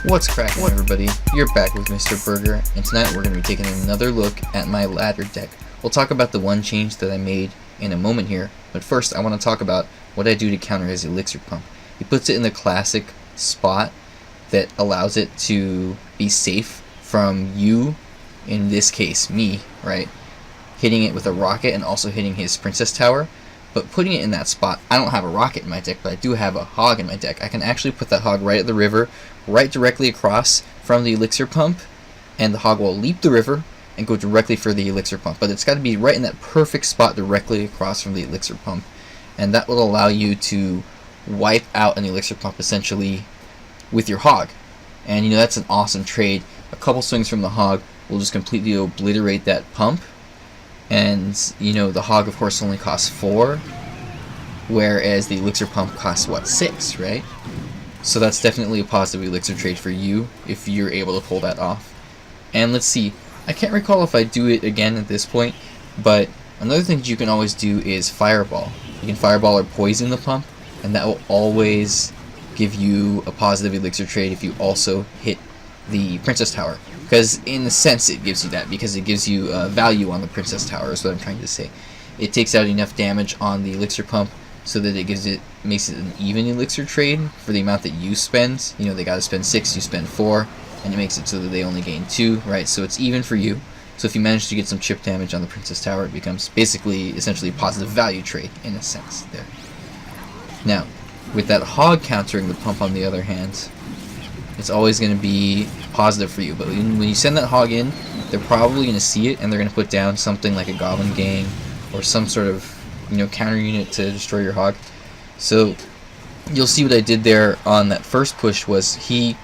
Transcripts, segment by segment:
What's cracking, everybody? You're back with Mr. Berger, and tonight we're going to be taking another look at my ladder deck. We'll talk about the one change that I made in a moment here, but first I want to talk about what I do to counter his Elixir pump. He puts it in the classic spot that allows it to be safe from you, in this case, me, right? Hitting it with a rocket and also hitting his princess tower. But putting it in that spot, I don't have a rocket in my deck, but I do have a hog in my deck. I can actually put that hog right at the river, right directly across from the Elixir pump, and the hog will leap the river and go directly for the Elixir pump. But it's got to be right in that perfect spot directly across from the Elixir pump. And that will allow you to wipe out an Elixir pump essentially with your hog. And you know, that's an awesome trade. A couple swings from the hog will just completely obliterate that pump. And, you know, the hog, of course, only costs 4, whereas the Elixir pump costs, what, 6, right? So that's definitely a positive Elixir trade for you, if you're able to pull that off. And let's see, I can't recall if I do it again at this point, but another thing you can always do is Fireball. You can Fireball or Poison the pump, and that will always give you a positive Elixir trade if you also hit the Princess Tower. Because in a sense it gives you that, because it gives you value on the Princess Tower is what I'm trying to say. It takes out enough damage on the Elixir pump so that makes it an even Elixir trade for the amount that you spend. You know, they gotta spend 6, you spend 4, and it makes it so that they only gain 2, right? So it's even for you. So if you manage to get some chip damage on the Princess Tower, it becomes basically essentially a positive value trade in a sense there. Now, with that hog countering the pump on the other hand, it's always going to be positive for you. But when you send that hog in, they're probably going to see it, and they're going to put down something like a Goblin Gang or some sort of, you know, counter unit to destroy your hog. So you'll see what I did there on that first push was he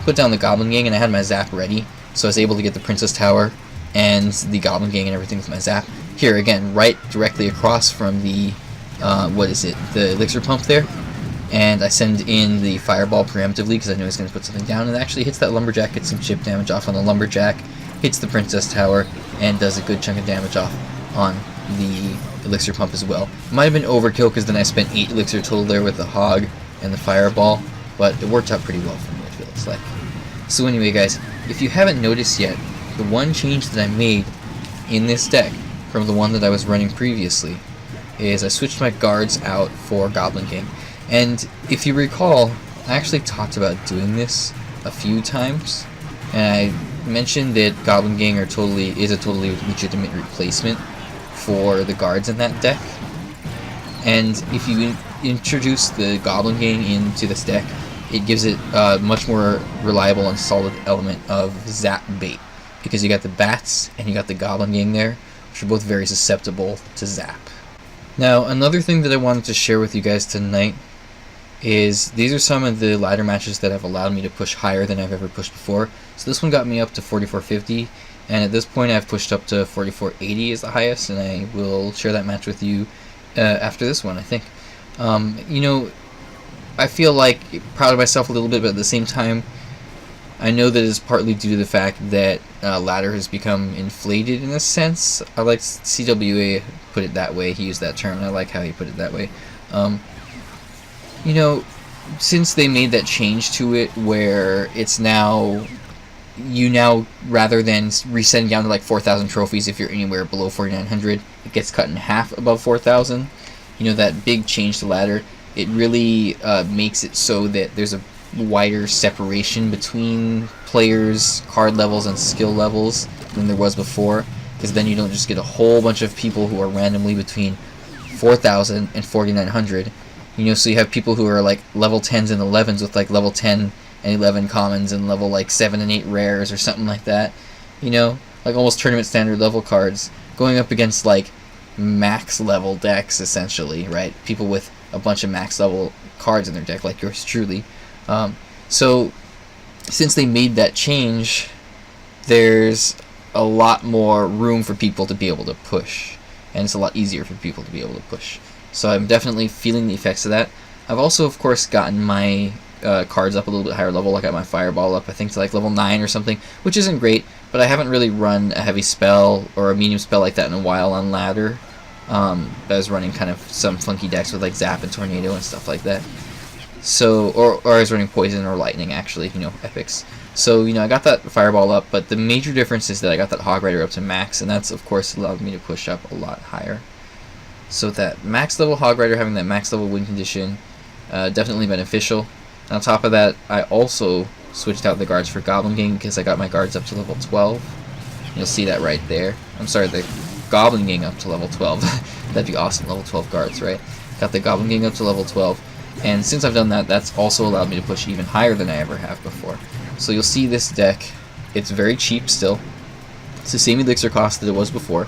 put down the Goblin Gang, and I had my zap ready, so I was able to get the Princess Tower and the Goblin Gang and everything with my zap. Here again, right directly across from the the Elixir pump there. And I send in the Fireball preemptively because I know he's going to put something down, and it actually hits that Lumberjack, gets some chip damage off on the Lumberjack, hits the Princess Tower, and does a good chunk of damage off on the Elixir pump as well. Might have been overkill because then I spent 8 Elixir total there with the Hog and the Fireball, but it worked out pretty well for me, it feels like. So anyway, guys, if you haven't noticed yet, the one change that I made in this deck from the one that I was running previously is I switched my guards out for Goblin Gang. And if you recall, I actually talked about doing this a few times, and I mentioned that Goblin Gang is a totally legitimate replacement for the guards in that deck. And if you introduce the Goblin Gang into this deck, it gives it a much more reliable and solid element of zap bait, because you got the bats and you got the Goblin Gang there, which are both very susceptible to zap. Now, another thing that I wanted to share with you guys tonight is these are some of the ladder matches that have allowed me to push higher than I've ever pushed before. So this one got me up to 4450, and at this point I've pushed up to 4480 is the highest, and I will share that match with you after this one, I think. You know, I feel like proud of myself a little bit, but at the same time I know that it's partly due to the fact that ladder has become inflated in a sense. I like CWA put it that way, he used that term, and I like how he put it that way. You know, since they made that change to it where it's now, rather than resetting down to like 4,000 trophies if you're anywhere below 4,900, it gets cut in half above 4,000. You know, that big change to ladder, it really makes it so that there's a wider separation between players' card levels and skill levels than there was before, because then you don't just get a whole bunch of people who are randomly between 4,000 and 4,900. You know, so you have people who are like level 10s and 11s with like level 10 and 11 commons and level like 7 and 8 rares or something like that. You know, like almost tournament standard level cards going up against like max level decks essentially, right? People with a bunch of max level cards in their deck like yours truly. So since they made that change, there's a lot more room for people to be able to push, and it's a lot easier for people to be able to push. So I'm definitely feeling the effects of that. I've also, of course, gotten my cards up a little bit higher level. I got my Fireball up, I think, to like level 9 or something, which isn't great, but I haven't really run a heavy spell or a medium spell like that in a while on ladder. I was running kind of some funky decks with like Zap and Tornado and stuff like that. So, or I was running poison or lightning, actually, you know, epics. So, you know, I got that fireball up, but the major difference is that I got that Hog Rider up to max, and that's, of course, allowed me to push up a lot higher. So that max level Hog Rider, having that max level win condition, definitely beneficial. On top of that, I also switched out the guards for Goblin Gang because I got my guards up to level 12. You'll see that right there. I'm sorry, the Goblin Gang up to level 12. That'd be awesome, level 12 guards, right? Got the Goblin Gang up to level 12. And since I've done that, that's also allowed me to push even higher than I ever have before. So you'll see this deck, it's very cheap still. It's the same elixir cost that it was before.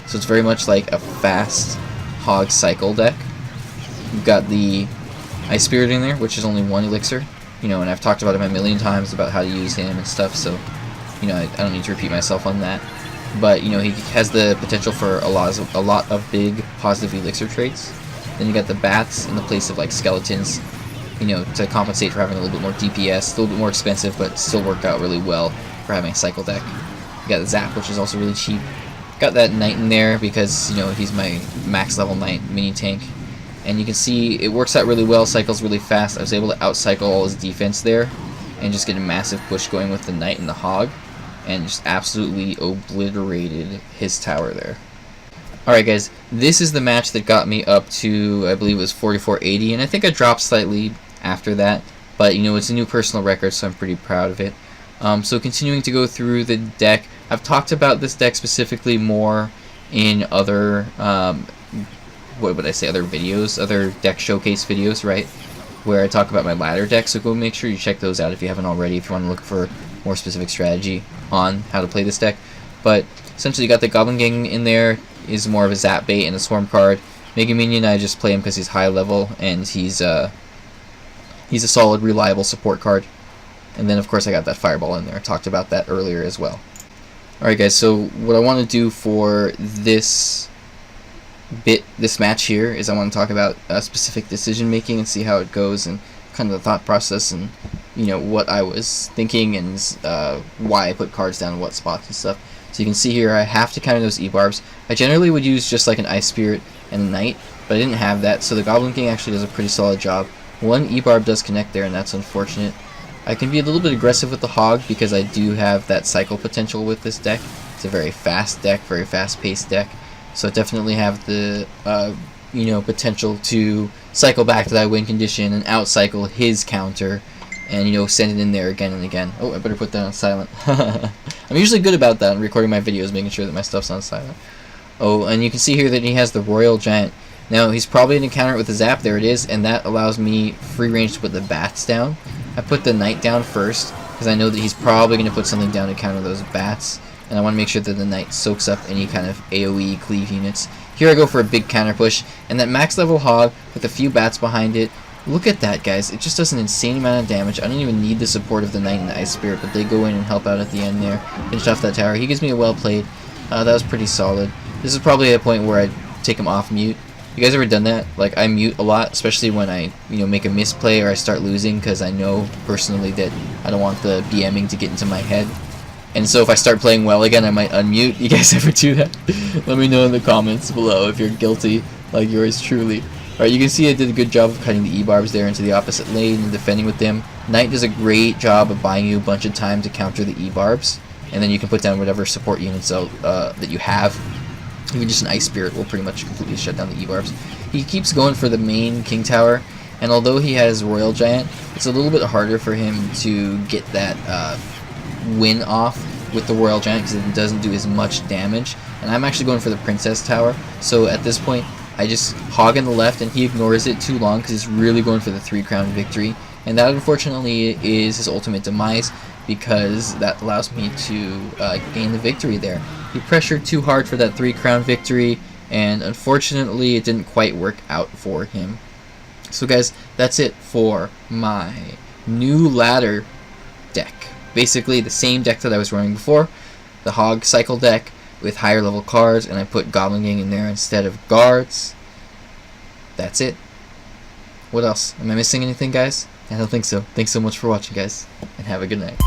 So it's very much like a fast Hog cycle deck. You've got the Ice Spirit in there, which is only 1 elixir. You know, and I've talked about him a million times about how to use him and stuff, so, you know, I don't need to repeat myself on that. But, you know, he has the potential for a lot of big positive elixir traits. Then you got the bats in the place of like skeletons, you know, to compensate for having a little bit more DPS, a little bit more expensive, but still work out really well for having a cycle deck. You got the Zap, which is also really cheap. Got that Knight in there because, you know, he's my max level Knight mini tank. And you can see it works out really well, cycles really fast. I was able to outcycle all his defense there and just get a massive push going with the Knight and the Hog, and just absolutely obliterated his tower there. Alright guys, this is the match that got me up to, I believe it was 4480, and I think I dropped slightly after that, but you know, it's a new personal record, so I'm pretty proud of it. So continuing to go through the deck, I've talked about this deck specifically more in other, what would I say, other videos, other deck showcase videos, right, where I talk about my ladder deck, so go make sure you check those out if you haven't already, if you want to look for more specific strategy on how to play this deck. But essentially you got the Goblin Gang in there, is more of a zap bait and a swarm card. Mega Minion, I just play him because he's high level and he's a solid, reliable support card. And then of course I got that fireball in there. I talked about that earlier as well. Alright guys, so what I want to do for this match here is I want to talk about specific decision making and see how it goes and kind of the thought process and, you know, what I was thinking and why I put cards down in what spots and stuff. So you can see here I have to counter those E-barbs. I generally would use just like an Ice Spirit and a Knight, but I didn't have that, so the Goblin Gang actually does a pretty solid job. One E-barb does connect there, and that's unfortunate. I can be a little bit aggressive with the Hog because I do have that cycle potential with this deck. It's a very fast deck, very fast-paced deck, so I definitely have the you know, potential to cycle back to that win condition and outcycle his counter, and, you know, send it in there again and again. Oh, I better put that on silent. I'm usually good about that, recording my videos, making sure that my stuff's on silent. Oh, and you can see here that he has the Royal Giant. Now, he's probably going to counter it with the Zap. There it is, and that allows me free range to put the bats down. I put the Knight down first, because I know that he's probably going to put something down to counter those bats, and I want to make sure that the Knight soaks up any kind of AoE cleave units. Here I go for a big counter push, and that max level Hog with a few bats behind it. Look at that, guys. It just does an insane amount of damage. I don't even need the support of the Knight and the Ice Spirit, but they go in and help out at the end there. Finish off that tower. He gives me a well played. That was pretty solid. This is probably a point where I'd take him off mute. You guys ever done that? Like, I mute a lot, especially when I, you know, make a misplay or I start losing, because I know personally that I don't want the BMing to get into my head. And so if I start playing well again, I might unmute. You guys ever do that? Let me know in the comments below if you're guilty, like yours truly. Alright, you can see I did a good job of cutting the E-barbs there into the opposite lane and defending with them. Knight does a great job of buying you a bunch of time to counter the E-barbs, and then you can put down whatever support units out, that you have. Even just an Ice Spirit will pretty much completely shut down the E-barbs. He keeps going for the main King Tower, and although he has Royal Giant, it's a little bit harder for him to get that win off with the Royal Giant because it doesn't do as much damage. And I'm actually going for the Princess Tower, so at this point I just hog in the left and he ignores it too long because he's really going for the 3-crown victory, and that unfortunately is his ultimate demise because that allows me to gain the victory there. He pressured too hard for that 3-crown victory, and unfortunately it didn't quite work out for him. So guys, that's it for my new ladder deck. Basically the same deck that I was running before, the Hog cycle deck with higher level cards, and I put Goblin Gang in there instead of guards. That's it. What else? Am I missing anything, guys? I don't think so. Thanks so much for watching, guys, and have a good night.